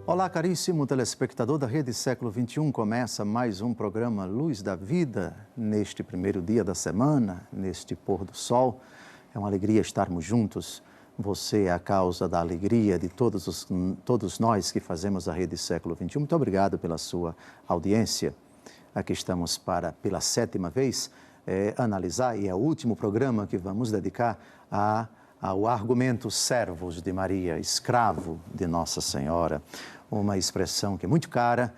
Olá, caríssimo telespectador da Rede Século XXI. Começa mais um programa Luz da Vida, neste primeiro dia da semana, neste pôr do sol. É uma alegria estarmos juntos. Você é a causa da alegria de todos nós que fazemos a Rede Século XXI. Muito obrigado pela sua audiência. Aqui estamos para, pela 7ª vez, analisar, e é o último programa que vamos dedicar ao argumento servos de Maria, escravo de Nossa Senhora. Uma expressão que é muito cara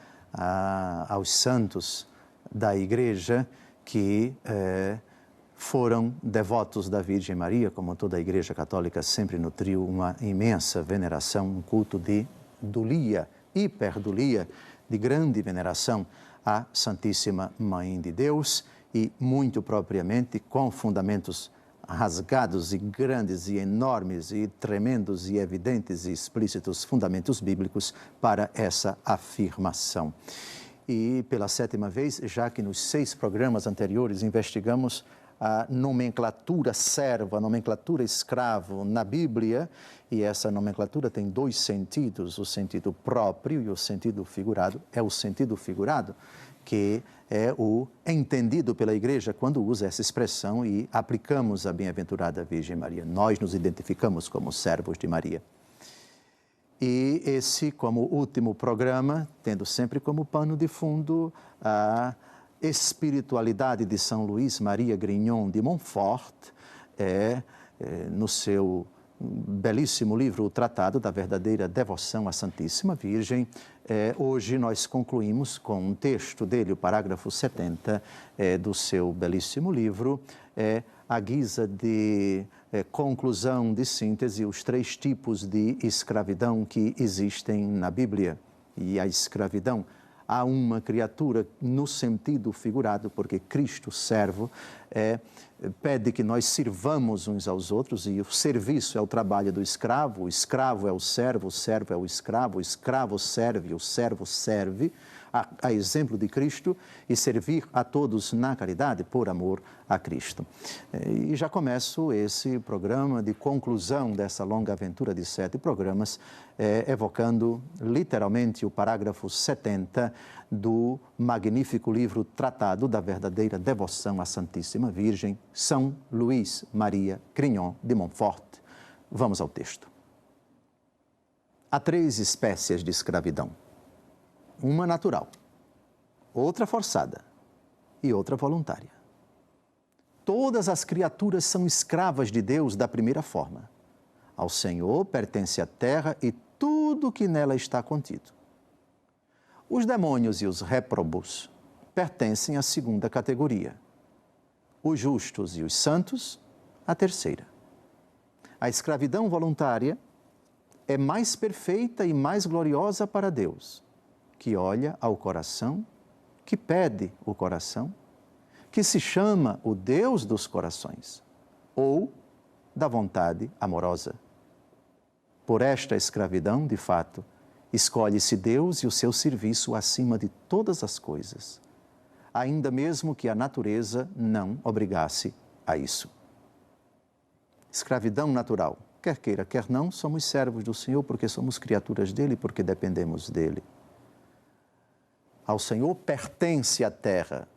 aos santos da Igreja que foram devotos da Virgem Maria, como toda a Igreja Católica sempre nutriu uma imensa veneração, um culto de dulia, hiperdulia, de grande veneração à Santíssima Mãe de Deus e, muito propriamente, com fundamentos rasgados e grandes e enormes e tremendos e evidentes e explícitos fundamentos bíblicos para essa afirmação. E pela 7ª vez, já que nos 6 programas anteriores investigamos a nomenclatura servo, a nomenclatura escravo na Bíblia, e essa nomenclatura tem 2 sentidos, o sentido próprio e o sentido figurado. É o sentido figurado que é o entendido pela Igreja quando usa essa expressão e aplicamos a bem-aventurada Virgem Maria. Nós nos identificamos como servos de Maria. E esse, como último programa, tendo sempre como pano de fundo a espiritualidade de São Luís Maria Grignon de Montfort, no seu belíssimo livro, o Tratado da Verdadeira Devoção à Santíssima Virgem. Hoje nós concluímos com um texto dele, o parágrafo 70 do seu belíssimo livro, à guisa de conclusão, de síntese, os 3 tipos de escravidão que existem na Bíblia. E a escravidão a uma criatura no sentido figurado, porque Cristo, servo, pede que nós sirvamos uns aos outros, e o serviço é o trabalho do escravo, o escravo é o servo é o escravo serve, o servo serve, a exemplo de Cristo, e servir a todos na caridade por amor a Cristo. E já começo esse programa de conclusão dessa longa aventura de 7 programas, evocando literalmente o parágrafo 70 do magnífico livro Tratado da Verdadeira Devoção à Santíssima Virgem, São Luís Maria Grignon de Montfort. Vamos ao texto. Há 3 espécies de escravidão. Uma natural, outra forçada e outra voluntária. Todas as criaturas são escravas de Deus da primeira forma. Ao Senhor pertence a terra e tudo que nela está contido. Os demônios e os réprobos pertencem à segunda categoria. Os justos e os santos, à terceira. A escravidão voluntária é mais perfeita e mais gloriosa para Deus, que olha ao coração, que pede o coração, que se chama o Deus dos corações, ou da vontade amorosa. Por esta escravidão, de fato, escolhe-se Deus e o seu serviço acima de todas as coisas, ainda mesmo que a natureza não obrigasse a isso. Escravidão natural. Quer queira, quer não, somos servos do Senhor porque somos criaturas dele, porque dependemos dele. Ao Senhor pertence a terra.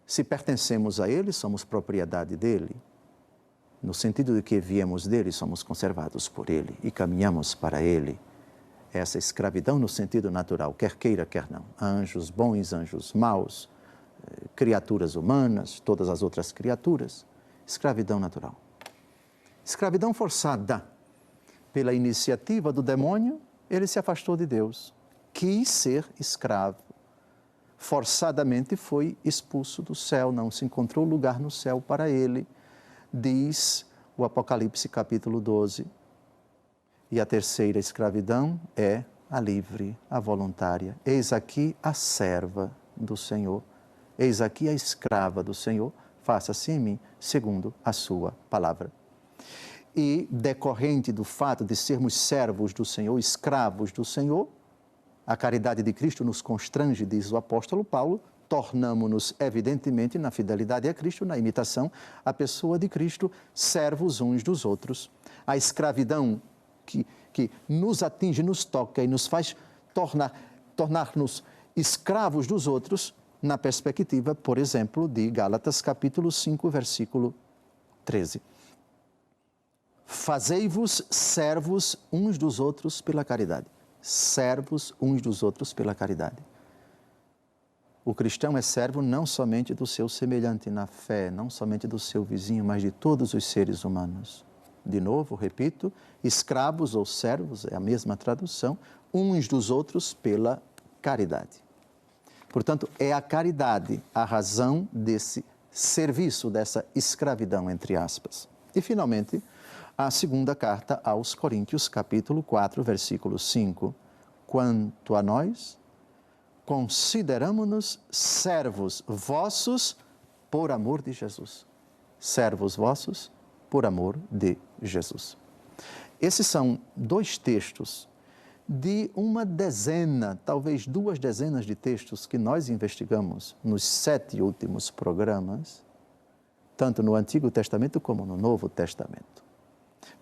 Se pertencemos a ele, somos propriedade dele. No sentido de que viemos dele, somos conservados por ele e caminhamos para ele. Essa escravidão no sentido natural, quer queira, quer não. Anjos bons, anjos maus, criaturas humanas, todas as outras criaturas. Escravidão natural. Escravidão forçada. Pela iniciativa do demônio, ele se afastou de Deus. Quis ser escravo. Forçadamente foi expulso do céu, não se encontrou lugar no céu para ele, diz o Apocalipse capítulo 12. E a terceira escravidão é a livre, a voluntária. Eis aqui a serva do Senhor, eis aqui a escrava do Senhor, faça-se em mim segundo a sua palavra. E decorrente do fato de sermos servos do Senhor, escravos do Senhor, a caridade de Cristo nos constrange, diz o apóstolo Paulo, tornamo-nos evidentemente na fidelidade a Cristo, na imitação à pessoa de Cristo, servos uns dos outros. A escravidão que nos atinge, nos toca e nos faz tornar-nos escravos dos outros, na perspectiva, por exemplo, de Gálatas capítulo 5, versículo 13. Fazei-vos servos uns dos outros pela caridade. Servos uns dos outros pela caridade. O cristão é servo não somente do seu semelhante na fé, não somente do seu vizinho, mas de todos os seres humanos. De novo, repito, escravos ou servos, é a mesma tradução, uns dos outros pela caridade. Portanto, é a caridade a razão desse serviço, dessa escravidão, entre aspas. E, finalmente, a segunda carta aos Coríntios, capítulo 4, versículo 5. Quanto a nós, consideramo-nos servos vossos por amor de Jesus. Servos vossos por amor de Jesus. Esses são dois textos de uma dezena, talvez 2 dezenas de textos que nós investigamos nos 7 últimos programas, tanto no Antigo Testamento como no Novo Testamento.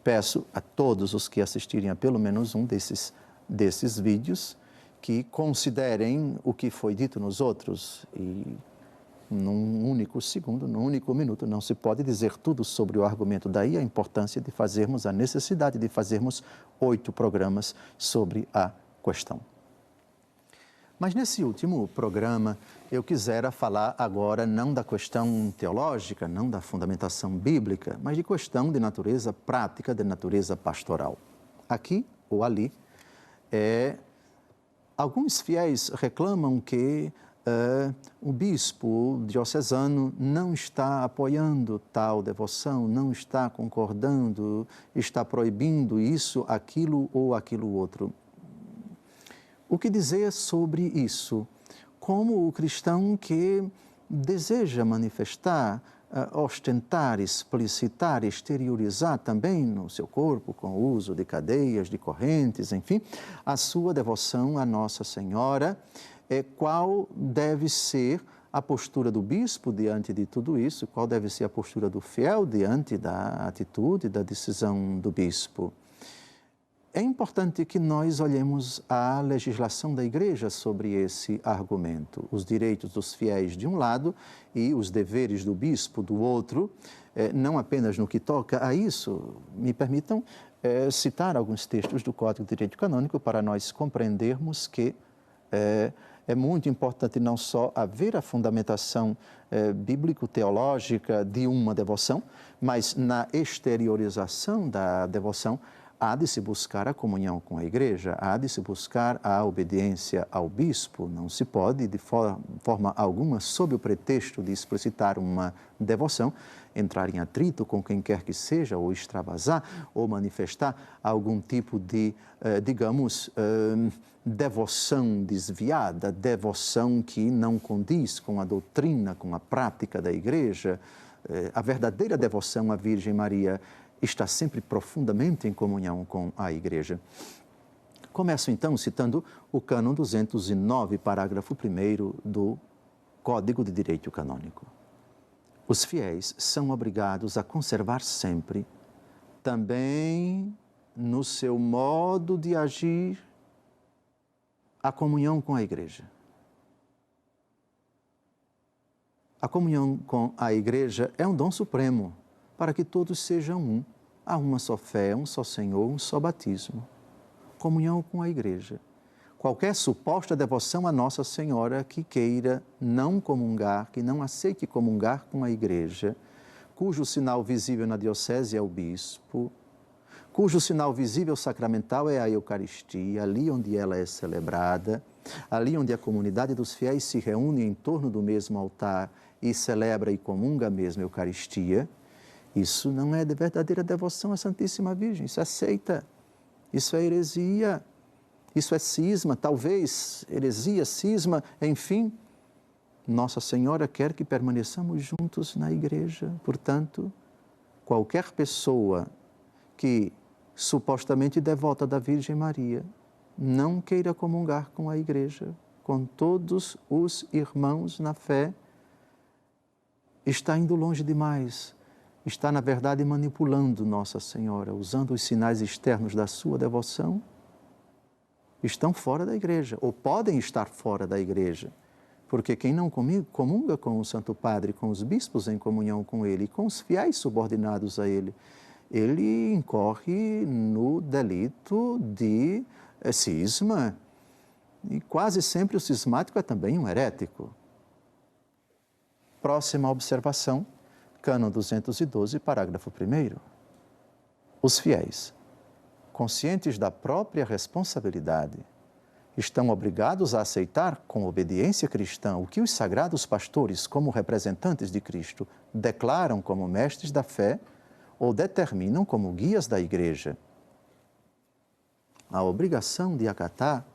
Peço a todos os que assistirem a pelo menos um desses vídeos que considerem o que foi dito nos outros e num único segundo, num único minuto, não se pode dizer tudo sobre o argumento. Daí a importância de fazermos, a necessidade de fazermos 8 programas sobre a questão. Mas nesse último programa, eu quisera falar agora não da questão teológica, não da fundamentação bíblica, mas de questão de natureza prática, de natureza pastoral. Aqui ou ali, alguns fiéis reclamam que o bispo diocesano não está apoiando tal devoção, não está concordando, está proibindo isso, aquilo ou aquilo outro. O que dizer sobre isso? Como o cristão que deseja manifestar, ostentar, explicitar, exteriorizar também no seu corpo, com o uso de cadeias, de correntes, enfim, a sua devoção à Nossa Senhora, qual deve ser a postura do bispo diante de tudo isso, qual deve ser a postura do fiel diante da atitude, da decisão do bispo. É importante que nós olhemos a legislação da Igreja sobre esse argumento, os direitos dos fiéis de um lado e os deveres do bispo do outro, não apenas no que toca a isso. Me permitam citar alguns textos do Código de Direito Canônico para nós compreendermos que é muito importante não só haver a fundamentação bíblico-teológica de uma devoção, mas na exteriorização da devoção há de se buscar a comunhão com a Igreja, há de se buscar a obediência ao bispo. Não se pode, de forma alguma, sob o pretexto de explicitar uma devoção, entrar em atrito com quem quer que seja, ou extravasar, ou manifestar algum tipo de, devoção desviada, devoção que não condiz com a doutrina, com a prática da Igreja. A verdadeira devoção à Virgem Maria está sempre profundamente em comunhão com a Igreja. Começo então citando o cânon 209, parágrafo 1º do Código de Direito Canônico. Os fiéis são obrigados a conservar sempre, também no seu modo de agir, a comunhão com a Igreja. A comunhão com a Igreja é um dom supremo, para que todos sejam um. Há uma só fé, um só Senhor, um só batismo. Comunhão com a Igreja. Qualquer suposta devoção a Nossa Senhora que queira não comungar, que não aceite comungar com a Igreja, cujo sinal visível na diocese é o bispo, cujo sinal visível sacramental é a Eucaristia, ali onde ela é celebrada, ali onde a comunidade dos fiéis se reúne em torno do mesmo altar e celebra e comunga a mesma Eucaristia. Isso não é de verdadeira devoção à Santíssima Virgem, isso é seita, isso é heresia, isso é cisma, talvez heresia, cisma, enfim. Nossa Senhora quer que permaneçamos juntos na Igreja, portanto, qualquer pessoa que supostamente devota da Virgem Maria não queira comungar com a Igreja, com todos os irmãos na fé, está indo longe demais. está, na verdade, manipulando Nossa Senhora, usando os sinais externos da sua devoção, estão fora da igreja, ou podem estar fora da igreja. Porque quem não comunga com o Santo Padre, com os bispos em comunhão com ele, com os fiéis subordinados a ele, ele incorre no delito de cisma. E quase sempre o cismático é também um herético. Próxima observação, cânon 212, parágrafo 1º. Os fiéis, conscientes da própria responsabilidade, estão obrigados a aceitar com obediência cristã o que os sagrados pastores, como representantes de Cristo, declaram como mestres da fé ou determinam como guias da Igreja. A obrigação de acatar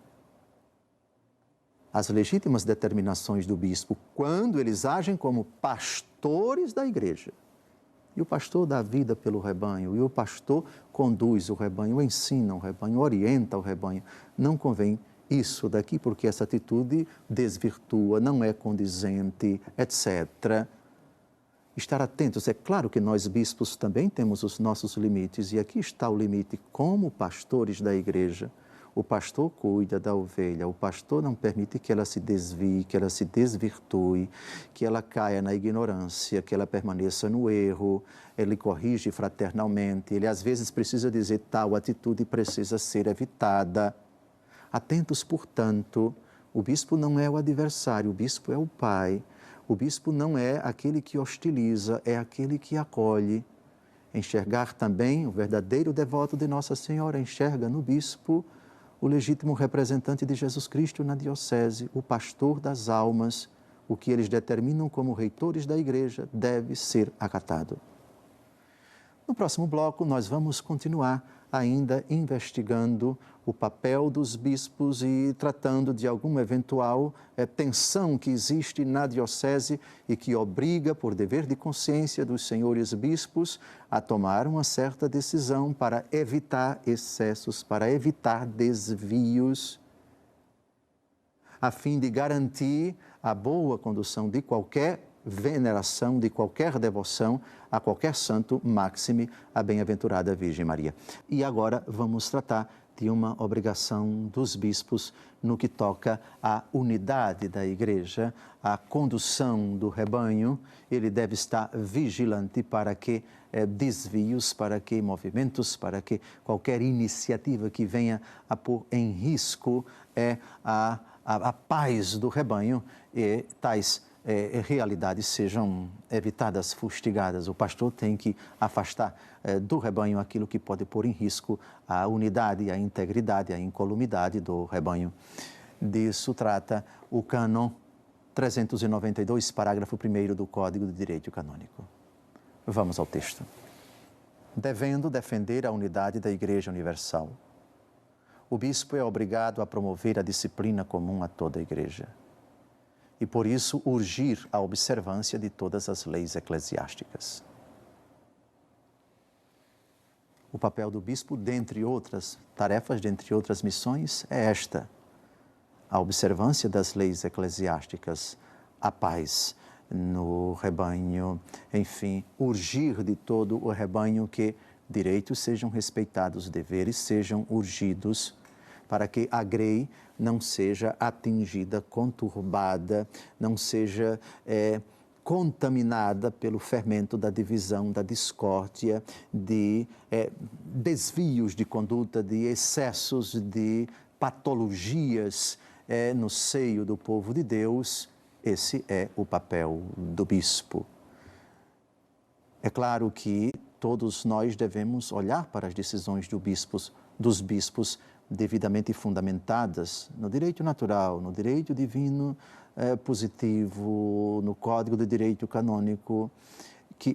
as legítimas determinações do bispo quando eles agem como pastores da Igreja. E o pastor dá vida pelo rebanho, e o pastor conduz o rebanho, ensina o rebanho, orienta o rebanho. Não convém isso daqui, porque essa atitude desvirtua, não é condizente, etc. Estar atentos. É claro que nós, bispos, também temos os nossos limites, e aqui está o limite. Como pastores da igreja, o pastor cuida da ovelha, o pastor não permite que ela se desvie, que ela se desvirtue, que ela caia na ignorância, que ela permaneça no erro, ele corrige fraternalmente, ele às vezes precisa dizer tal atitude precisa ser evitada. Atentos, portanto, o bispo não é o adversário, o bispo é o pai. O bispo não é aquele que hostiliza, é aquele que acolhe. Enxergar também o verdadeiro devoto de Nossa Senhora, enxerga no bispo o legítimo representante de Jesus Cristo na diocese, o pastor das almas. O que eles determinam como reitores da igreja deve ser acatado. No próximo bloco, nós vamos continuar ainda investigando o papel dos bispos e tratando de alguma eventual tensão que existe na diocese e que obriga, por dever de consciência dos senhores bispos, a tomar uma certa decisão para evitar excessos, para evitar desvios, a fim de garantir a boa condução de qualquer veneração, de qualquer devoção a qualquer santo, máxime a bem-aventurada Virgem Maria. E agora vamos tratar de uma obrigação dos bispos no que toca à unidade da igreja, à condução do rebanho. Ele deve estar vigilante para que desvios, para que movimentos, para que qualquer iniciativa que venha a pôr em risco a paz do rebanho e tais realidades sejam evitadas, fustigadas. O pastor tem que afastar do rebanho aquilo que pode pôr em risco a unidade, a integridade, a incolumidade do rebanho. Disso trata o cânon 392, parágrafo 1º do Código de Direito Canônico. Vamos ao texto. Devendo defender a unidade da Igreja Universal, o bispo é obrigado a promover a disciplina comum a toda a Igreja e, por isso, urgir a observância de todas as leis eclesiásticas. O papel do bispo, dentre outras tarefas, dentre outras missões, é esta: a observância das leis eclesiásticas, a paz no rebanho, enfim, urgir de todo o rebanho que direitos sejam respeitados, deveres sejam urgidos, para que a grei não seja atingida, conturbada, não seja contaminada pelo fermento da divisão, da discórdia, de desvios de conduta, de excessos, de patologias no seio do povo de Deus. Esse é o papel do bispo. É claro que todos nós devemos olhar para as decisões dos bispos devidamente fundamentadas no direito natural, no direito divino positivo, no Código de Direito Canônico,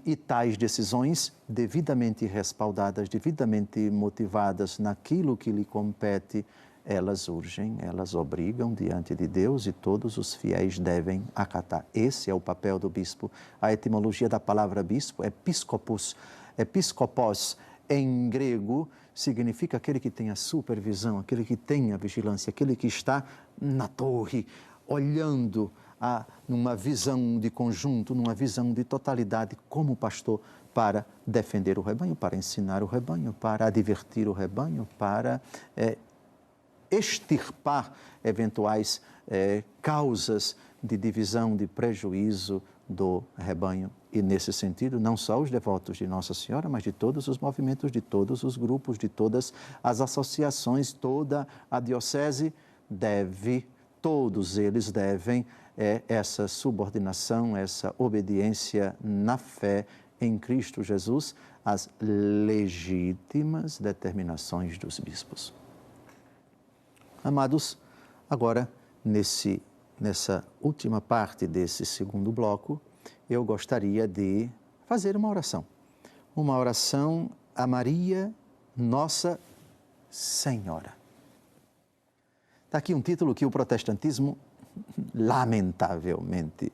e tais decisões devidamente respaldadas, devidamente motivadas naquilo que lhe compete, elas urgem, elas obrigam diante de Deus e todos os fiéis devem acatar. Esse é o papel do bispo. A etimologia da palavra bispo é episkopos. Episkopos, em grego, significa aquele que tem a supervisão, aquele que tem a vigilância, aquele que está na torre, olhando numa visão de conjunto, numa visão de totalidade, como pastor, para defender o rebanho, para ensinar o rebanho, para advertir o rebanho, para extirpar eventuais causas de divisão, de prejuízo do rebanho. E, nesse sentido, não só os devotos de Nossa Senhora, mas de todos os movimentos, de todos os grupos, de todas as associações, toda a diocese todos eles devem essa subordinação, essa obediência na fé em Cristo Jesus às legítimas determinações dos bispos. Amados, agora, nessa última parte desse segundo bloco, eu gostaria de fazer uma oração a Maria, Nossa Senhora. Está aqui um título que o protestantismo, lamentavelmente,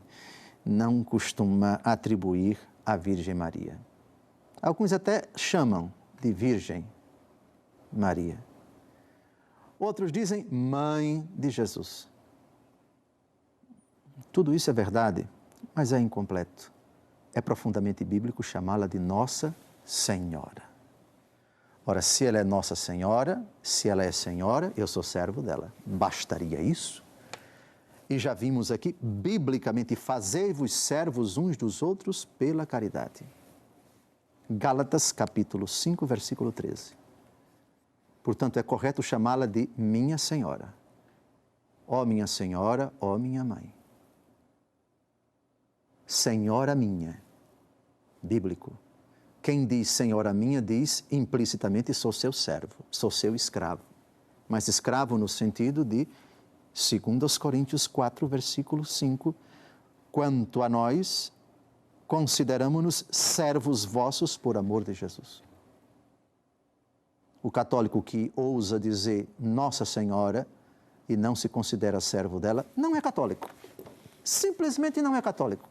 não costuma atribuir à Virgem Maria. Alguns até chamam de Virgem Maria. Outros dizem Mãe de Jesus. Tudo isso é verdade, mas é incompleto. É profundamente bíblico chamá-la de Nossa Senhora. Ora, se ela é Nossa Senhora, se ela é Senhora, eu sou servo dela. Bastaria isso? E já vimos aqui, biblicamente, fazei-vos servos uns dos outros pela caridade. Gálatas, capítulo 5, versículo 13. Portanto, é correto chamá-la de minha Senhora. Ó minha Senhora, ó minha Mãe. Senhora minha, bíblico. Quem diz Senhora minha, diz implicitamente sou seu servo, sou seu escravo. Mas escravo no sentido de, segundo os Coríntios 4, versículo 5, quanto a nós, consideramo-nos servos vossos por amor de Jesus. O católico que ousa dizer Nossa Senhora e não se considera servo dela, não é católico. Simplesmente não é católico.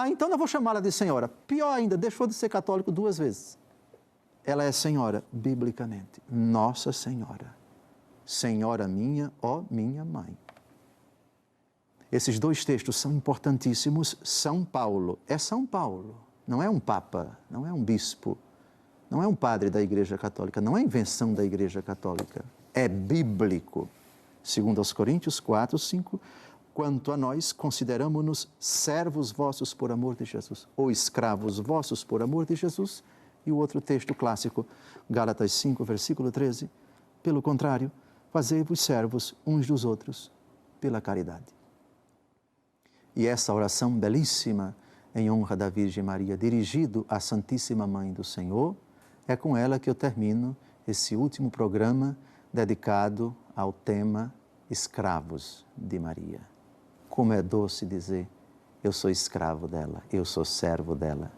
Então eu vou chamá-la de Senhora. Pior ainda, deixou de ser católico 2 vezes. Ela é Senhora, biblicamente. Nossa Senhora. Senhora minha, ó minha Mãe. Esses 2 textos são importantíssimos. São Paulo, não é um Papa, não é um bispo, não é um padre da Igreja Católica, não é invenção da Igreja Católica. É bíblico. Segundo aos Coríntios 4, 5, quanto a nós, consideramo-nos servos vossos por amor de Jesus, ou escravos vossos por amor de Jesus. E o outro texto clássico, Gálatas 5, versículo 13, pelo contrário, fazei-vos servos uns dos outros pela caridade. E essa oração belíssima, em honra da Virgem Maria, dirigido à Santíssima Mãe do Senhor, é com ela que eu termino esse último programa dedicado ao tema Escravos de Maria. Como é doce dizer, eu sou escravo dela, eu sou servo dela.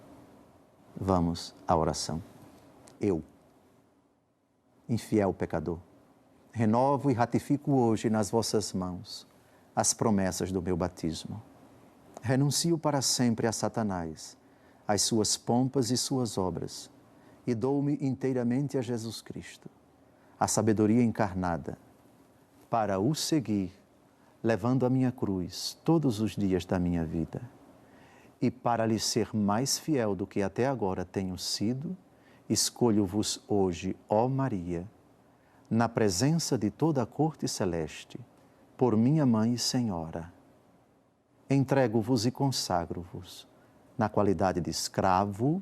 Vamos à oração. Eu, infiel pecador, renovo e ratifico hoje nas vossas mãos as promessas do meu batismo. Renuncio para sempre a Satanás, às suas pompas e suas obras, e dou-me inteiramente a Jesus Cristo, a sabedoria encarnada, para o seguir, levando a minha cruz todos os dias da minha vida. E para lhe ser mais fiel do que até agora tenho sido, escolho-vos hoje, ó Maria, na presença de toda a corte celeste, por minha Mãe e Senhora. Entrego-vos e consagro-vos, na qualidade de escravo,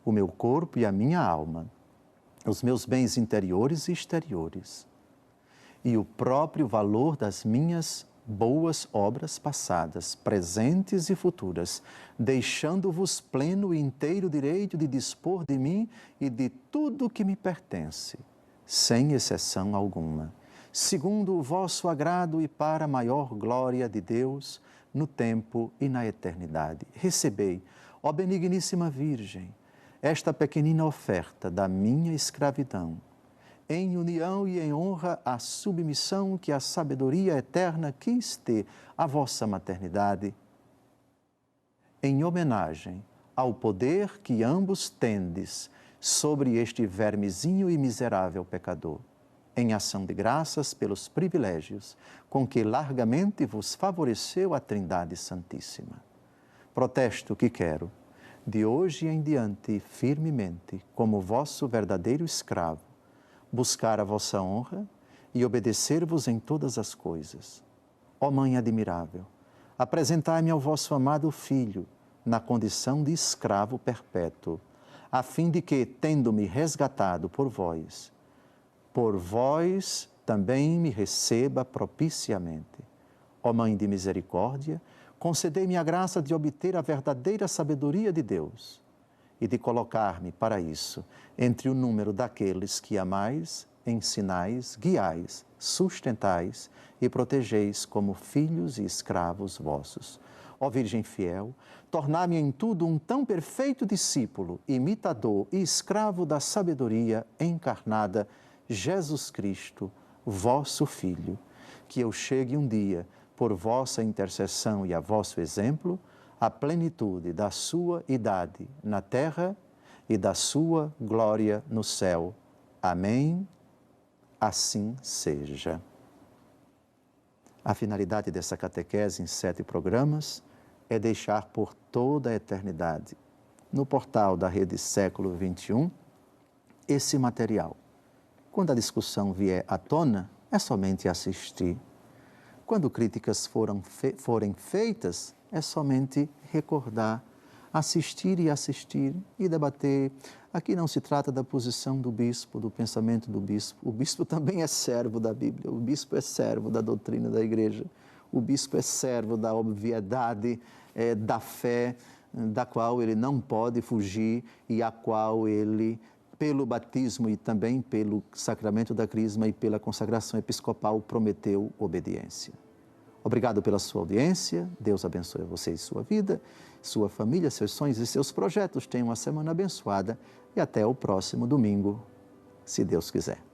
o meu corpo e a minha alma, os meus bens interiores e exteriores, e o próprio valor das minhas boas obras passadas, presentes e futuras, deixando-vos pleno e inteiro direito de dispor de mim e de tudo que me pertence, sem exceção alguma, segundo o vosso agrado e para a maior glória de Deus, no tempo e na eternidade. Recebei, ó benigníssima Virgem, esta pequenina oferta da minha escravidão, em união e em honra à submissão que a sabedoria eterna quis ter à vossa maternidade, em homenagem ao poder que ambos tendes sobre este vermezinho e miserável pecador, em ação de graças pelos privilégios com que largamente vos favoreceu a Trindade Santíssima. Protesto que quero, de hoje em diante, firmemente, como vosso verdadeiro escravo, buscar a vossa honra e obedecer-vos em todas as coisas. Ó Mãe admirável, apresentai-me ao vosso amado Filho, na condição de escravo perpétuo, a fim de que, tendo-me resgatado por vós também me receba propiciamente. Ó Mãe de misericórdia, concedei-me a graça de obter a verdadeira sabedoria de Deus e de colocar-me para isso entre o número daqueles que amais, ensinais, guiais, sustentais e protegeis como filhos e escravos vossos. Ó Virgem fiel, tornar-me em tudo um tão perfeito discípulo, imitador e escravo da sabedoria encarnada, Jesus Cristo, vosso Filho, que eu chegue um dia, por vossa intercessão e a vosso exemplo, à plenitude da sua idade na terra e da sua glória no céu. Amém. Assim seja. A finalidade dessa catequese em 7 programas é deixar por toda a eternidade, no portal da Rede Século XXI, esse material. Quando a discussão vier à tona, é somente assistir. Quando críticas forem feitas, é somente recordar, assistir e debater. Aqui não se trata da posição do bispo, do pensamento do bispo. O bispo também é servo da Bíblia, o bispo é servo da doutrina da Igreja, o bispo é servo da obviedade da fé, da qual ele não pode fugir e a qual ele, pelo batismo e também pelo sacramento da crisma e pela consagração episcopal, prometeu obediência. Obrigado pela sua audiência, Deus abençoe você e sua vida, sua família, seus sonhos e seus projetos. Tenham uma semana abençoada e até o próximo domingo, se Deus quiser.